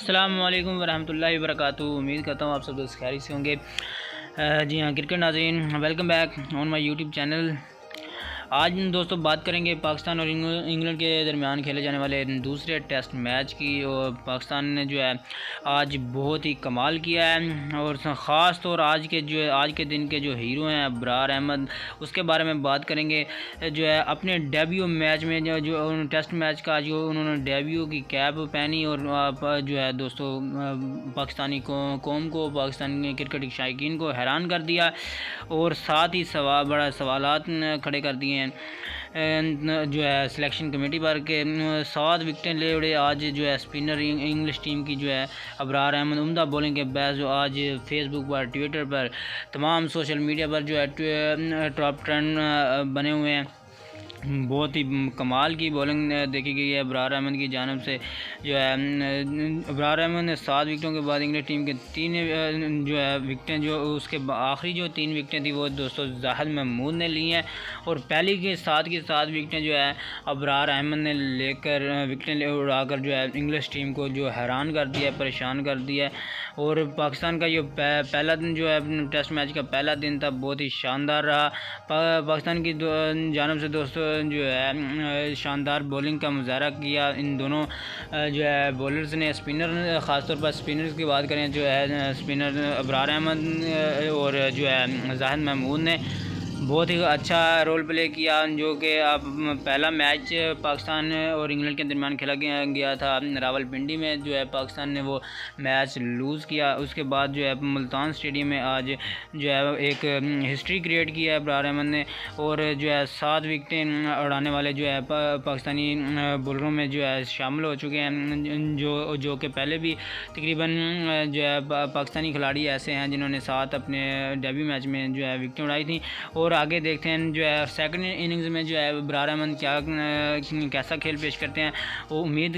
अस्सलाम वालेकुम वरहमतुल्लाहि वबरकातुहू। उम्मीद करता हूँ आप सब दोस्त खैरियत से होंगे। जी हाँ क्रिकेट नाज़रीन, welcome back on my YouTube channel. आज दोस्तों बात करेंगे पाकिस्तान और इंग्लैंड के दरमियान खेले जाने वाले दूसरे टेस्ट मैच की। और पाकिस्तान ने जो है आज बहुत ही कमाल किया है और ख़ास तौर आज के दिन के जो हीरो हैं अबरार अहमद, उसके बारे में बात करेंगे। जो है अपने डेब्यू मैच में जो टेस्ट मैच का जो उन्होंने डेब्यू की कैप पहनी और जो है दोस्तों पाकिस्तानी कौम को, पाकिस्तानी क्रिकेट के शायकीन को हैरान कर दिया और साथ ही बड़ा सवालात खड़े कर दिए जो है सिलेक्शन कमेटी पर के 7 विकेटें ले उड़े। आज जो है स्पिनर इंग्लिश टीम की जो है अबरार अहमद उम्दा बॉलिंग के बैच जो आज फेसबुक पर, ट्विटर पर, तमाम सोशल मीडिया पर जो है टॉप ट्रेंड बने हुए हैं। बहुत ही कमाल की बॉलिंग देखी गई है अबरार अहमद की जानिब से। जो है अबरार अहमद ने 7 विकेटों के बाद इंग्लैंड टीम के 3 जो है विकेटें, जो उसके आखिरी जो 3 विकेटें थी वो दोस्तों जाहिद महमूद ने ली हैं और पहली के 7 की 7 विकेटें जो है अबरार अहमद ने लेकर विकेटें उड़ाकर जो है इंग्लिश टीम को जो हैरान कर दिया, परेशान कर दिया। और पाकिस्तान का जो पहला दिन जो है टेस्ट मैच का पहला दिन था बहुत ही शानदार रहा। पाकिस्तान की जानिब से दोस्तों जो है शानदार बॉलिंग का मुजाहरा किया इन दोनों जो है बॉलर्स ने। स्पिनर ख़ासतौर पर स्पिनर्स की बात करें जो है स्पिनर अबरार अहमद और जो है जाहिद महमूद ने बहुत ही अच्छा रोल प्ले किया। जो कि अब पहला मैच पाकिस्तान और इंग्लैंड के दरमियान खेला गया था रावलपिंडी में, जो है पाकिस्तान ने वो मैच लूज़ किया। उसके बाद जो है मुल्तान स्टेडियम में आज जो है एक हिस्ट्री क्रिएट किया है अबरार अहमद ने और जो है 7 विकेटें उड़ाने वाले जो है पाकिस्तानी बॉलरों में जो है शामिल हो चुके हैं। जो कि पहले भी तकरीबन जो है पाकिस्तानी खिलाड़ी ऐसे हैं जिन्होंने 7 अपने डेब्यू मैच में जो है विकेटें उड़ाई थी। और आगे देखते हैं जो है सेकंड इनिंग्स में जो है अबरार अहमद कैसा खेल पेश करते हैं। वो उम्मीद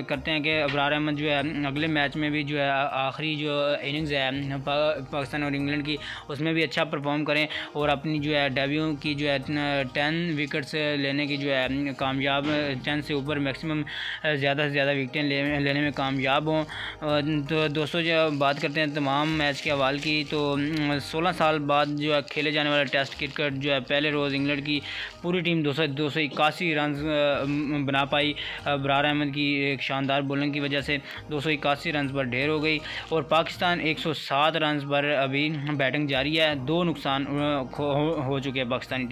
करते हैं कि अबरार अहमद जो है अगले मैच में भी जो है आखिरी जो इनिंग्स है पाकिस्तान और इंग्लैंड की उसमें भी अच्छा परफॉर्म करें और अपनी जो है डेब्यू की जो है 10 विकेट्स लेने की जो है कामयाब, 10 से ऊपर मैक्सिमम ज़्यादा से ज़्यादा विकेटें लेने में कामयाब हों। तो दोस्तों जो बात करते हैं तमाम मैच के हवाले की, तो 16 साल बाद जो है खेले जाने वाला टेस्ट क्रिकेट जो है पहले रोज़ इंग्लैंड की पूरी टीम 281 रन बना पाई। अबरार अहमद की एक शानदार बॉलिंग की वजह से 281 रन पर ढेर हो गई और पाकिस्तान 107 रन पर अभी बैटिंग जारी है। 2 नुकसान हो चुके हैं पाकिस्तानी टीम।